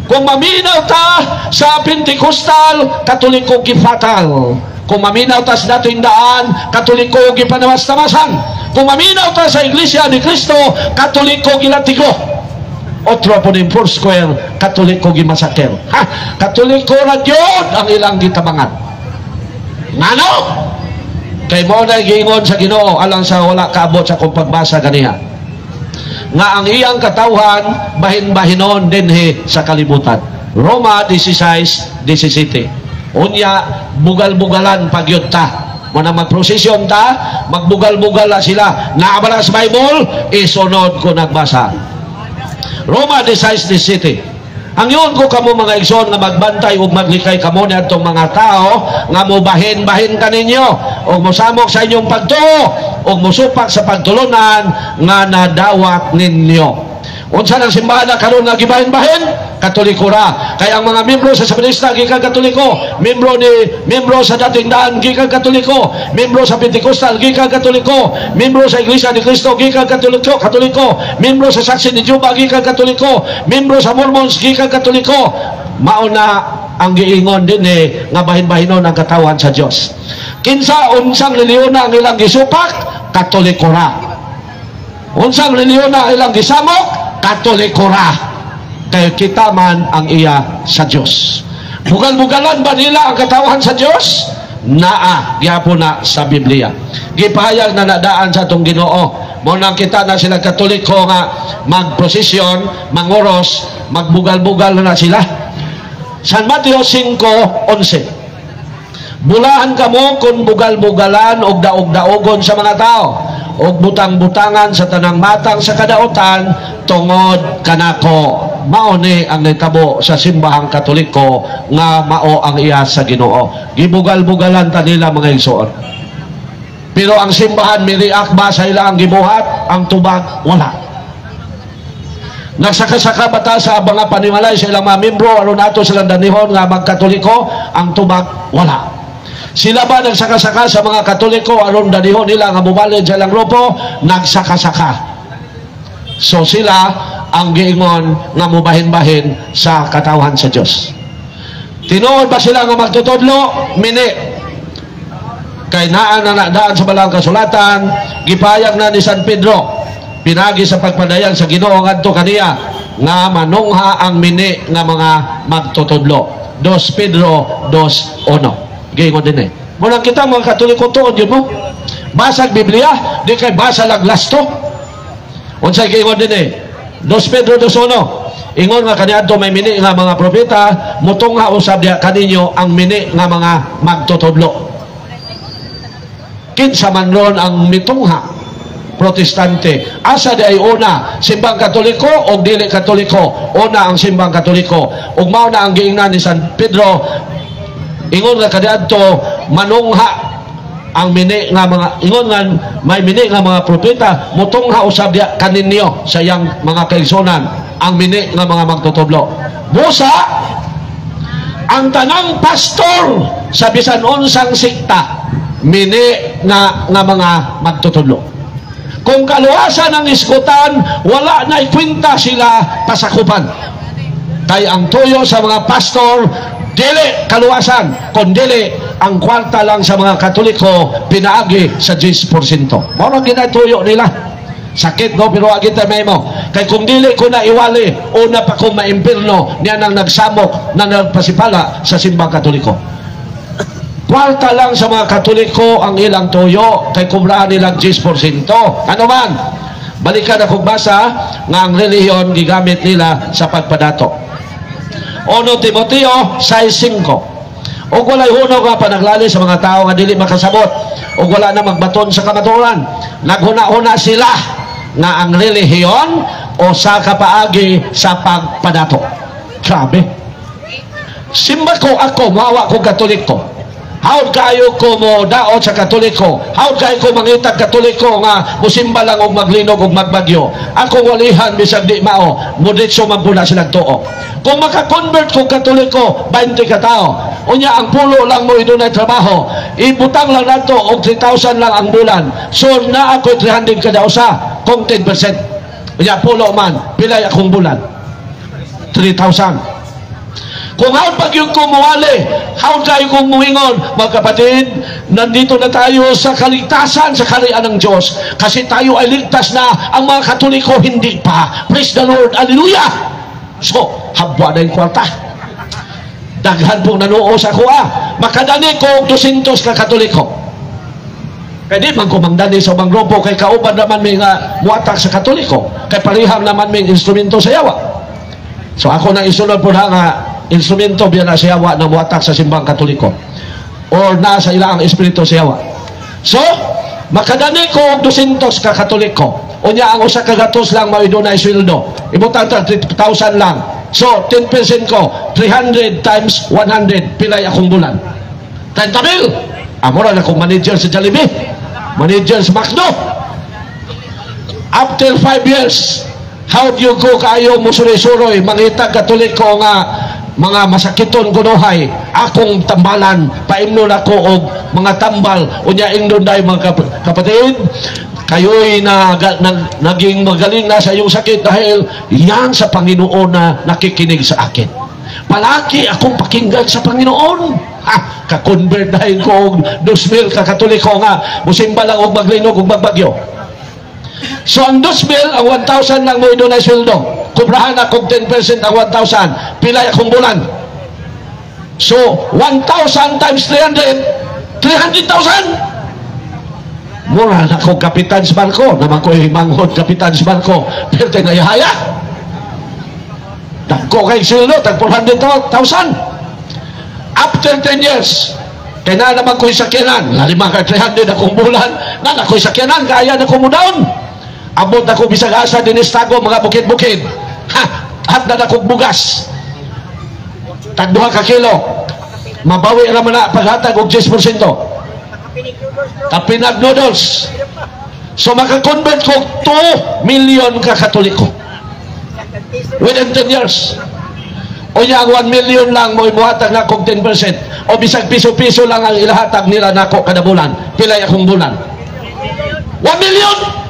[SPEAKER 1] Kung maminaw ta sa Pentecostal, Katoliko gifatal. Kung maminaw ta sa dating daan, Katoliko gipanawas-tamasan. Kung maminaw ta sa Iglesia ni Cristo, Katoliko gilatiko. Otro po din Foursquare, Katoliko gimasaker. Ha, Katoliko ra gyud ang ilang gitabangan. Ngano? Kay mo na giingon sa Ginoo alang sa wala kaabot sa kung pagbasa ganiha. Nga ang iyang katawhan bahin-bahinon dinhi sa kalibutan. Roma 16:17. Unya bugal-bugalan pagyud ta. Muna magprosesyon ta, magbugal-bugal na sila. Naabala sa Bible, isunod ko nagbasa. Roma 16:17. Ang yun ko kamo mga igsoon nga magbantay ug maglikay kamo ni atong mga tao nga mobahin-bahin kaninyo ug mosamok sa inyong pagtuo ug mosupak sa pagtulunan nga nadawat ninyo. Unsa nang simbahan na karon nga gibahin-bahin? Katoliko ra. Kaya ang mga membro sa Sabatista gikan Katoliko, membro sa dating daan gikan Katoliko, membro sa Pentecostal gikan Katoliko, membro sa Iglesia ni Cristo gikan Katoliko, membro sa Saksi ni Jehovah gikan Katoliko, membro sa Mormons gikan Katoliko. Mauna ang giingon dinhi nga bahin-bahinon ang katawan sa Dios. Kinsa unsang reliyon ang ilang gisupak? Katoliko ra. Unsang reliyon ang ilang gisamok? Katoliko ra. Kaya kita man ang iya sa Diyos. Bugal-bugalan ba nila ang katawan sa Diyos? Naa, gyapon na sa Biblia. Gipahayag na nadaan sa itong Ginoo. Munang kita na sila Katoliko nga magprosesyon, mangoros, magbugal-bugal na sila. San Mateo 5:11. Bulahan kamo kung bugal-bugalan og daog-daogon sa mga tao og butang-butangan sa tanang matang sa kadaotan tungod kanako. Mao ni ang nitabo sa simbahang Katoliko nga mao ang iya sa Ginoo. Gibugal-bugalan ta nila mga igsoon. Pero ang simbahan miriak ba sa ilang gibuhat? Ang tubag wala. Nagsaka-saka bata sa mga panimalay sa ilang mga membro aron nato silang danihon nga magkatoliko? Ang tubag wala. Sila ba nagsaka-saka sa mga Katoliko aron danihon nila nga mubalid sa ilang grupo? Nagsaka-saka. So sila ang giingon nga mubahin-bahin sa katawan sa Dios. Tinuod ba sila nga magtutudlo? Mini. Kay naa na daan sa balang kasulatan, gipayag na ni San Pedro, pinagi sa pagpadayag sa Ginoo ngadto kaniya nga manungha ang mini nga mga magtutudlo. 2 Pedro 2:1. Giingon din eh. Muna kita mga Katoliko tuon yun mo. Basag Biblia, di kay basa laglasto. Unsay giingon din eh. 2 Pedro 2:1. Ingon nga kaniadto may mini nga mga propeta, mutungha usab diha kaninyo ang mini nga mga magtutudlo. Kinsa man ron ang mitungha? Protestante. Asa di ay una, simbang Katoliko o dili Katoliko? Una ang simbang Katoliko. Ug mao na ang giingnan ni San Pedro. Ingon nga kaniadto manungha ang mini nga mga ingon nga may mini nga mga propeta mutungha usab diya kaninyo sa yang mga kaigsunan ang mini nga mga magtutublo. Busa ang tanang pastor sa bisan unsang sikta mini nga mga magtutublo. Kung kaluwasan ang iskutan, wala na ikwinta sila pasakupan. Kay ang tuyo sa mga pastor, dili kaluwasan, kundi ang kwarta lang sa mga Katoliko pinaagi sa 10%. Mao ginatuyo nila. Sakit no, pero agita may mo. Kay kung dili ko na iwali, una pa kong maimpirno, niya nang nagsamok na nagpasipala sa simbang Katoliko. Kwarta lang sa mga Katoliko ang ilang tuyo, kay kumraan nilang 10%. Ano man, balikan akong basa nga ang relihiyon gigamit nila sa pagpadato. 1 Timoteo 6:5. O walay huno nga panaglali sa mga tao nga dili makasabot o wala na magbaton sa kamaturan. Naghuna-huna sila nga ang relihiyon o sa kapaagi sa pagpadato. Grabe. Simba ko ako, mawa ko Katoliko. Hawd kayo ko mo daot sa Katoliko. Hawd kayo ko mangitag Katoliko nga musimba lang og maglinog og magbagyo. Ako walihan bisag di mao, muditso man pula silang tuo. Kung maka-convert ko Katoliko, 20 ka tao. Unya ang pulo lang mo idunay trabaho. Ibutang lang nato og 3,000 lang ang bulan. So na ako 300 kada usa, kung 10%. Unya pulo man, pilay akong bulan. 3,000. Kung hawd pag yung kumuwali, hawd kayo kung muingon, mga kapatid, nandito na tayo sa kaligtasan, sa kaharian ng Diyos. Kasi tayo ay ligtas na, ang mga Katoliko hindi pa. Praise the Lord, hallelujah! So, habwa na yung kwarta. Daghan pong nanuo sa kuha. Makadani ko 200 ka Katoliko. Kaya di man kumangdani sa ubang grupo, kay kauban naman may nga muatak sa Katoliko. Kay pariham naman may instrumento sa yawa. So ako na isunod po na nga, instrumento biya na siyawa na muatak sa simbang Katoliko or nasa ilang espiritu siyawa. So makadani ko 200 ka Katoliko, unya ang usa ka gatos lang mao idunay sweldo, ibutang 3,000 lang. So 10% ko 300 times 100 pilay akong bulan 30,000. Amora na akong manager sa Jollibee, manager sa McDo. After 5 years, how do you go kayo musuri-suroy mangitag Katoliko nga mga masakiton kunuhay akong tambalan, paimnon ako og mga tambal unya ingnon day mga kapatid, kayo'y naging magaling na sa iyong sakit dahil yan sa Panginoon na nakikinig sa akin. Palagi akong pakinggan sa Panginoon. Ka-convert dahil ko og 2,000 ka Katoliko nga musimba lang og maglinog og magbagyo. So ang 2,000, ang 1,000 lang mo idunay sweldo. Kubrahan akong 10% ang 1,000. Pilay akong bulan. So 1,000 times 300, 300,000. Mura na akong kapitan sa barko. Naman ko himanghod kapitan sa barko. Pero tinayahaya. Dagko kay sweldo, tag 400,000. After 10 years, kaya na naman ko'y sakyanan. Lalima ka 300 akong bulan. Na ko'y sakyanan, kaya na ko mo down. Abot ako bisag asa din istago mga bukid-bukid. At na akong bugas. Tagduha ka kilo. Mabawi naman na paghatag og 10%. Kapinag noodles. So makakonvert ko 2 million ka Katoliko. Within 10 years. O niya ang 1 million lang mo imuhatag na akong 10%. O bisag piso-piso lang ang ilahatag nila na ako kada bulan. Pilay akong bulan. 1 million!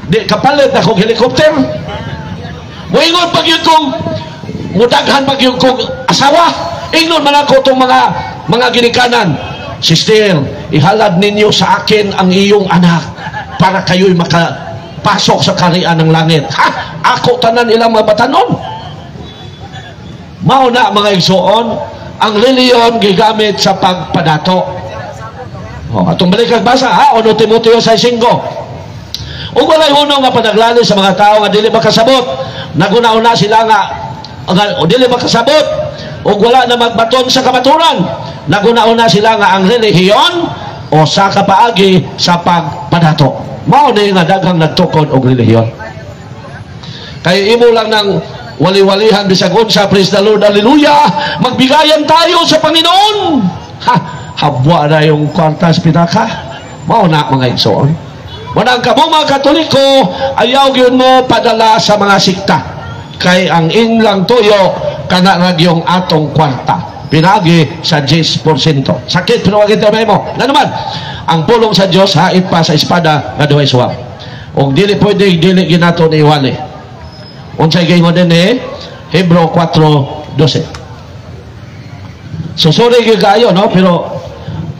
[SPEAKER 1] Di kapalit na akong helicopter. Muingon pag yun kong mudaghan pag yun kong asawa. Ingnon man ako itong mga ginikanan. Sister, ihalad ninyo sa akin ang iyong anak para kayo'y makapasok sa kaharian ng langit. Ako tanan ilang mga batanon. Mauna mga igsoon, ang reliyon gigamit sa pagpadato. Atong balik basa, 1 Timoteo 6:5. Ug walay huno nga panaglali sa mga tao nga dili makasabot, naguna-una sila nga dili makasabot ug wala na magbaton sa kamaturan, naguna-una sila nga ang relihiyon o sa kapaagi sa pagpadato. Mao ni nga daghang nagtukod og relihiyon. Kay imo lang ng wali-walihan bisag unsa, praise the Lord, hallelujah, magbigayan tayo sa Panginoon. habwa na yung kwartas pinaka. Mao na mga igsoon. Manang kamo mga Katoliko, ayaw yun mo padala sa mga sikta. Kay ang inlang tuyo, kanarag yung atong kwarta. Pinagi sa 10%. Sakit, pero wag ito mo. Na naman, ang pulong sa Diyos, hait pa sa espada, nga duway suwab. O dili pwede, dili ginato ni Iwali. Unsay gingon din Hebro 4:12. So sorry kayo, no? Pero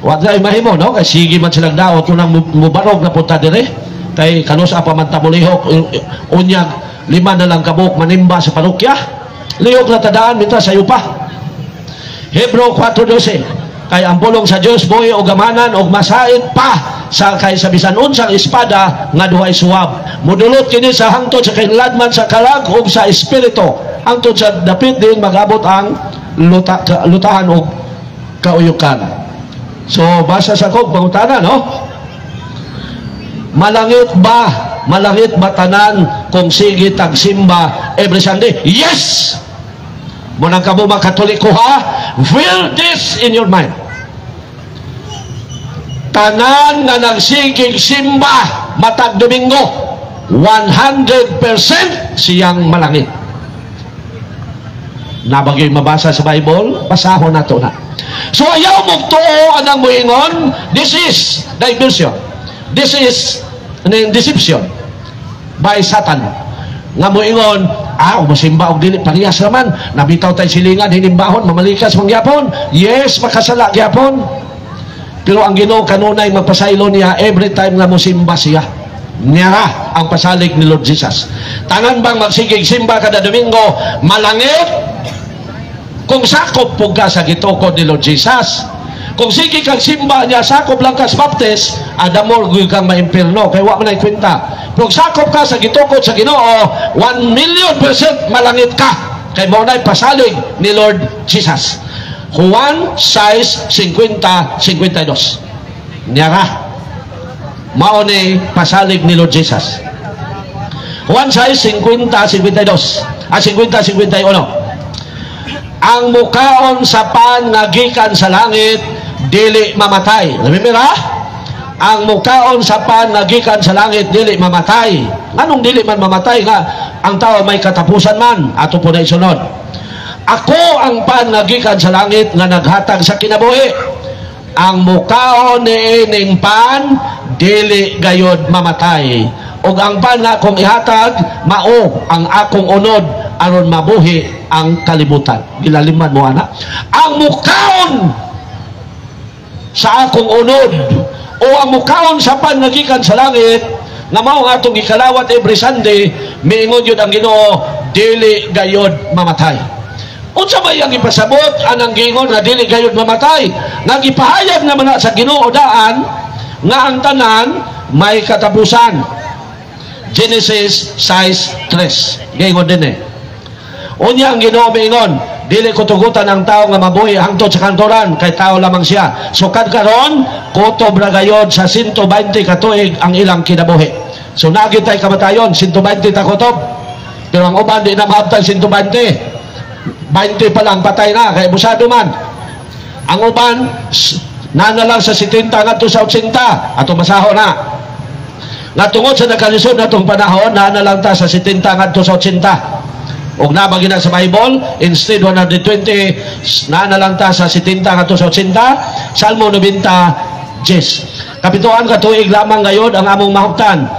[SPEAKER 1] wag na imahimo, no? Kay sige man silang daot nang mubarog na punta dire. Kay kanusa pa man tabulihok unyag 5 na lang kabuk manimba sa parokya. Lihok na tadaan minta sa yupa. Hebro 4:12. Kay ang pulong sa Dios buhi og gamanan og masait pa sa kay sa bisan unsang espada nga duhay suwab. Mudulot kini sa hangtod sa kinladman sa kalag ug sa espiritu. Hangtod sa dapit din magabot ang lutahan og kauyukan. So basa sa kog pangutana, no? Malangit ba tanan kung sige tagsimba every Sunday? Yes! Munang kamo mga Katoliko, ha? Feel this in your mind. Tanan nga nagsigig simba matag Domingo, 100% siyang malangit. Nabagay mabasa sa Bible, basahon nato na. So ayaw mo tuo anang muingon, this is diversion. This is deception by Satan. Nga muingon, masimba og dili parehas naman, nabitaw tay silingan hinimbahon mamalikas mangyapon. Yes, makasala gyapon. Pero ang Ginoo kanunay magpasaylo niya every time nga mosimba siya. Niya ang pasalig ni Lord Jesus. Tanan bang magsigig simba kada Domingo malangit kung sakop pug ka sa gitukod ni Lord Jesus. Kung sige kang simba niya sakop lang kas baptist, adamor gyud kang maimpierno kay wa man ay kwenta. Kung sakop ka sa gitukod sa Ginoo, 1,000,000% malangit ka kay mao nay pasalig ni Lord Jesus. Juan 6:50-52. Niya mao ni pasalig ni Lord Jesus. Juan 6:50-52 50-51. Ang mukaon sa pan nga gikan sa langit dili mamatay. Remember, ang mukaon sa pan nga gikan sa langit dili mamatay. Anong dili man mamatay nga ang tao may katapusan man? Ato po na isunod. Ako ang pan nga gikan sa langit nga naghatag sa kinabuhi. Ang mukaon ni ining pan dili gayod mamatay. Ug ang pan nga akong ihatag mao ang akong unod aron mabuhi ang kalibutan. Gilaliman mo ana. Ang mukaon sa akong unod o ang mukaon sa pan nga gikan sa langit nga mao nga atong gikalawat every Sunday, miingon yun ang Ginoo dili gayod mamatay. Unsa ba yang ipasabot anang gingon nga dili gayud mamatay? Nga gipahayag naman na sa Ginoo daan nga ang tanan may katapusan. Genesis 6:3. Gingon din Unya ang Ginoo miingon, dili ko tugutan ang tao nga mabuhi hangtod sa kantoran kay tao lamang siya. Sukad karon kutob ra gayod sa 120 ka tuig ang ilang kinabuhi. So nagitay kamatayon 120 ta kutob. Pero ang uban di na maabtan 120. 20 pa lang patay na kay busado man. Ang uban nanalang sa 70 ngadto sa 80 ato masaho na. Nga tungod sa nagkalisod natong panahon nanalang ta sa 70 ngadto sa 80. Og nabagi na sa Bible instead 120 nanalang ta sa 70 ngadto sa 80. Salmo 90:10. Kapituan ka tuig lamang gayod ang among mahuptan.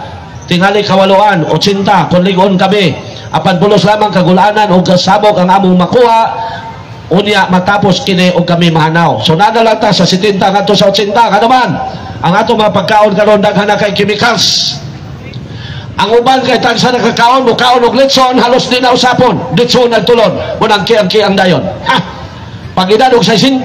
[SPEAKER 1] Tingali kawaluan 80 kun ligon kami. Apan pulos lamang kagulanan o kasabog ang among makuha unya matapos kini og kami mahanaw. So nanalang ta sa 70 ngadto sa 80 kanaman ang ato mga pagkaon karon daghan na kay chemicals. Ang uban kay tagsa na kakaon mukaon og litson halos di na usapon litson nagtulon munang kiang dayon. Pag edad og 60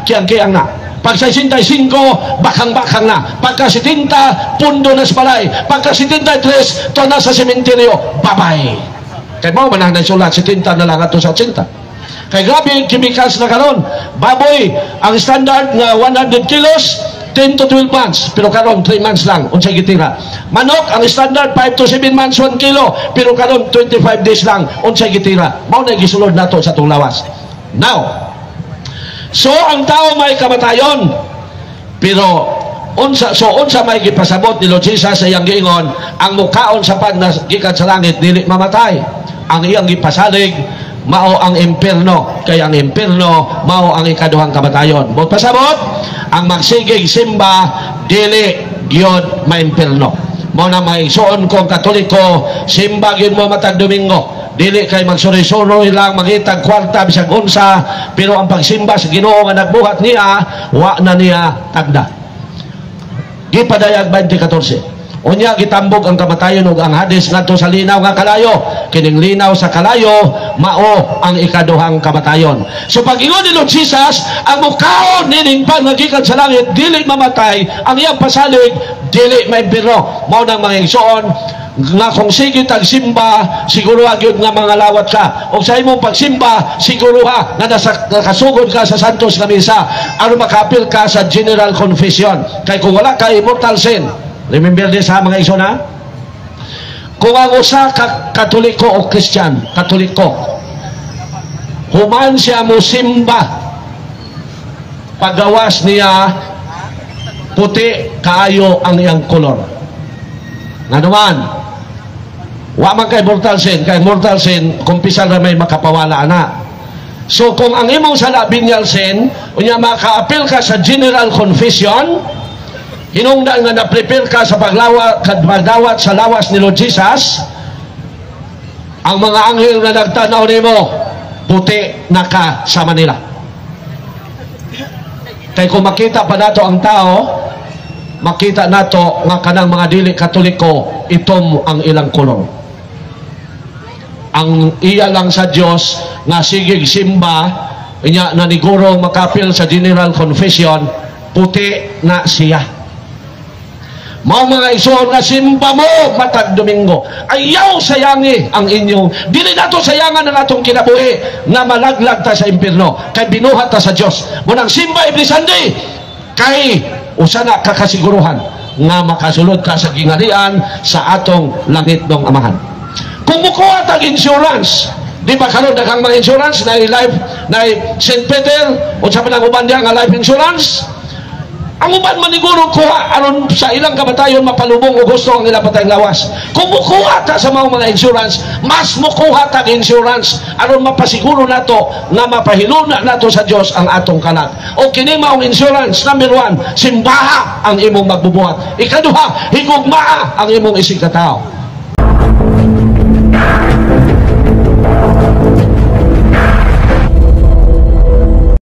[SPEAKER 1] kiang na. Pag 65 bakang-bakang na. Pagka 70 pundo na sa balay. Pagka 73 to na sa sementeryo. Bye-bye. Kaya mo man ang nasulat 70 na lang ato sa 80. Kaya grabe yung chemicals na karon. Baboy ang standard nga 100 kilos 10 to 12 months, pero karon 3 months lang unsay gitira. Manok ang standard 5 to 7 months 1 kilo, pero karon 25 days lang unsay gitira. Mao na gisulod nato sa atong lawas. Now, so ang tao may kamatayon Pero unsa may gipasabot ni Lord Jesus sa iyang giingon, ang mukaon sa pag gikan sa langit dili mamatay. Ang iyang gipasalig mao ang impierno, kay ang impierno mao ang ikaduhang kamatayon. Bot pasabot, ang magsigig simba dili gyud maimpierno. Mao na may suon kong Katoliko, simba gyud mo matag Domingo. Dili kay magsuri-suri lang mangitag kwarta bisag unsa, pero ang pagsimba sa Ginoo nga nagbuhat niya, wa na niya tagda. Gipadayag 20:14. Unya gitambog ang kamatayon ug ang Hades ngadto sa linaw nga kalayo. Kining linaw sa kalayo mao ang ikaduhang kamatayon. So pag-ingon ni Lord Jesus, ang mukaon nining pagnagikan sa langit dili mamatay, ang iyang pasalig dili maimpierno. Mao nang mga igsoon nga kung sige tagsimba siguro gyud nga mga lawat ka, o sa imong pagsimba siguro nga nakasugod ka sa santos nga misa aron makapil ka sa general confession. Kay kung wala ka immortal sin, remember this ha mga igsoon ha, kung ang usa ka Katoliko o Christian, Katoliko, human siya mo simba, pagawas niya puti kaayo ang iyang kolor, nga naman wa man kay mortal sin, kay mortal sin kumpisal na may makapawala na. So kung ang imong sala binyal sin unya makaapil ka sa general confession, hinungdan nga na-prepare ka sa pagdawat sa lawas ni Lord Jesus, ang mga anghel na nagtanaw nimo puti na ka sa Manila. Kay kung makita pa nato ang tao, makita nato nga kanang mga dili Katoliko itom ang ilang kulong. Ang iya lang sa Dios nga sigig simba inya naniguro makapil sa general confession, puti na siya. Mao mga igsoon nga simba mo matag Domingo, ayaw sayangi ang inyong, dili nato sayangan ang atong kinabuhi nga malaglag ta sa impierno, kay binuhat ta sa Dios. Munang simba every Sunday kay usa na kakasiguruhan nga makasulod ka sa gingarian sa atong langit ng Amahan. Kung mukuha tag insurance, di ba karon daghang mga insurance na life na St. Peter o sa mga uban diya nga life insurance, ang uban maniguro kuha aron sa ilang kamatayon mapalubong o gusto ang ilang patay lawas. Kung mukuha ta sa mga insurance, mas mukuha tag insurance aron mapasiguro nato nga mapahiluna nato sa Dios ang atong kalag. O kini maong insurance, number 1, simbaha ang imong magbubuhat. Ikaduha, higugmaa ang imong isig katao.